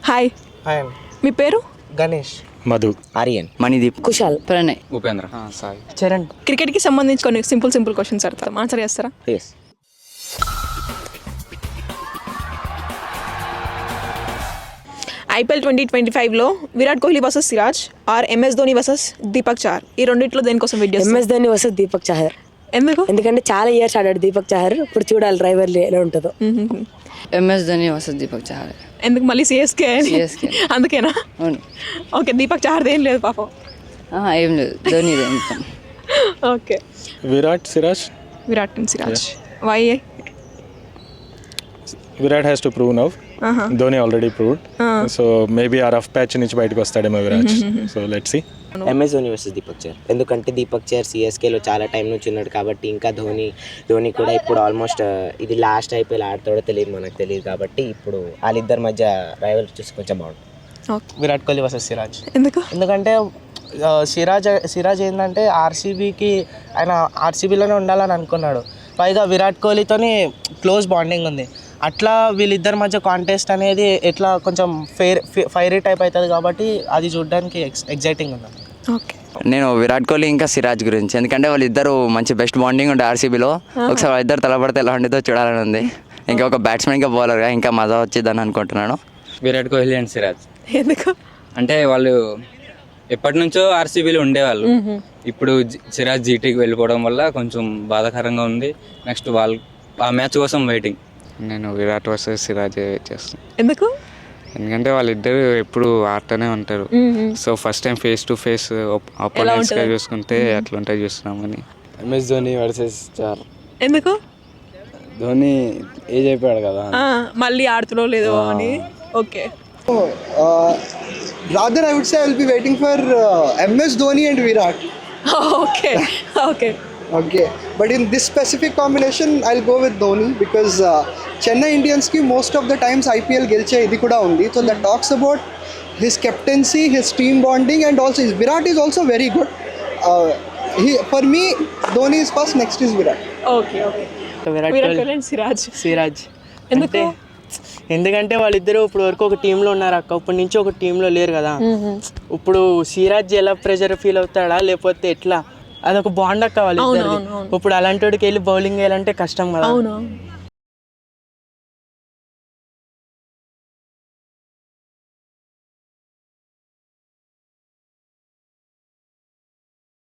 Hi, hi మీ పేరు? గణేష్, మధు, ఆర్యన్, మణిదీప్, కుశాల్, ప్రణయ్, ఉపేంద్ర, సాయి, చరణ్. క్రికెట్కి సంబంధించి కొన్ని సింపుల్ క్వశ్చన్స్ అడతారు, ఆన్సర్ చేస్తారా? ఎస్. ఐపీఎల్ 2025లో Virat Kohli versus Siraj or MS Dhoni versus Deepak Chahar, ఈ రెండిట్లో దేనికోసం వెయిట్ చేస్తారు? MS Dhoni versus Deepak Chahar. ఎందుకు? ఎందుకంటే చాలా ఇయర్స్ ఆడాడు దీపక్ చహర్. ఇప్పుడు చూడాలి రైవల్ ఎలా ఉంటుందో. MS Dhoni versus Deepak Chahar. ఎందుకు మళ్ళీ సిఎస్కే? అందుకేనా? అవును. ఓకే, దీపక్ చాహర్ ఏం లేదు పాపం. ఏం లేదు, ధోని మొత్తం. Okay, Virat, Siraj. Virat and Siraj. Why? Virat has to prove now. Dhoni already proved. So maybe ఆ రఫ్ ప్యాచ్ నుంచి బయటకు వస్తాడేమో Virat. So let's see. MS Dhoni versus Deepak Chahar. ఎందుకంటే దీపక్ చహర్ సిఎస్కేలో చాలా టైం నుంచి ఉన్నాడు కాబట్టి, ఇంకా ధోని కూడా ఇప్పుడు ఆల్మోస్ట్ ఇది లాస్ట్ ఐపీఎల్ ఆడతాడో తెలియదు, మనకు తెలియదు కాబట్టి ఇప్పుడు వాళ్ళిద్దరి మధ్య రైవల్ చూసి కొంచెం బాగుంటుంది. విరాట్ కోహ్లీ వర్సెస్ సిరాజ్. ఎందుకంటే సిరాజ్ ఏంటంటే ఆర్సీబీకి ఆయన ఆర్సీబీలోనే ఉండాలని అనుకున్నాడు. పైగా విరాట్ కోహ్లీతోని క్లోజ్ బాండింగ్ ఉంది. అట్లా వీళ్ళిద్దరి మధ్య కాంటెస్ట్ అనేది ఎట్లా కొంచెం ఫైరీ టైప్ అవుతుంది కాబట్టి అది చూడడానికి ఎగ్జైటింగ్ ఉంది. ఓకే, నేను విరాట్ కోహ్లీ ఇంకా సిరాజ్ గురించి, ఎందుకంటే వాళ్ళిద్దరు మంచి బెస్ట్ బాండింగ్ ఉండే ఆర్సీబీలో. ఒకసారి వాళ్ళిద్దరు తలపడితే ఎలా ఉండేదో చూడాలని ఉంది. ఇంకా ఒక బ్యాట్స్మెన్ ఇంకా బౌలర్గా ఇంకా మజా వచ్చిందని అనుకుంటున్నాను. విరాట్ కోహ్లీ అండ్ సిరాజ్. ఎందుకు? అంటే వాళ్ళు ఎప్పటి నుంచో ఆర్సీబీలో ఉండేవాళ్ళు. ఇప్పుడు సిరాజ్ జీటీకి వెళ్ళిపోవడం వల్ల కొంచెం బాధాకరంగా ఉంది. నెక్స్ట్ వాళ్ళు ఆ మ్యాచ్ కోసం వెయిటింగ్. నేను విరాట్ వర్సెస్ సిరాజ్ చేస్తాను. ఎందుకు? ఎందుకంటే వాళ్ళిద్దరు ఎప్పుడు ఆడుతూనే ఉంటారు. So first time face to face అపోనెంట్స్గా చూసుకుంటే అట్లుంటే చూస్తున్నామని. MS Dhoni versus Chahar. ఎందుకు? ధోని ఏజ్ అయిపోయాడు కదా, మళ్ళీ ఆడుతులో లేదో అని. Okay, rather I would say I will be waiting for MS Dhoni and Virat. Okay, but in this specific combination I'll go with Dhoni because Chennai Indians ki most of the times IPL gelche idi kuda undi, so that talks about his captaincy, his team bonding, and also Virat is also very good. For me Dhoni is first, next is Virat. Okay. Virat Kohli and Siraj. ఎందుకు? ఎందుకంటే వాళ్ళిద్దరూ ఇప్పుడు వరకు ఒక టీంలో ఉన్నారు అక్క, ఇప్పటి నుంచి ఒక టీంలో లేరు కదా. ఇప్పుడు సిరాజ్ ఎలా ప్రెషర్ ఫీల్ అవుతాడా లేకపోతే ఎట్లా, అదొక బాండ్ అక్క వాళ్ళిద్దరు. ఇప్పుడు అలాంటి వాడికి వెళ్ళి బౌలింగ్ వేయాలంటే కష్టం కదా.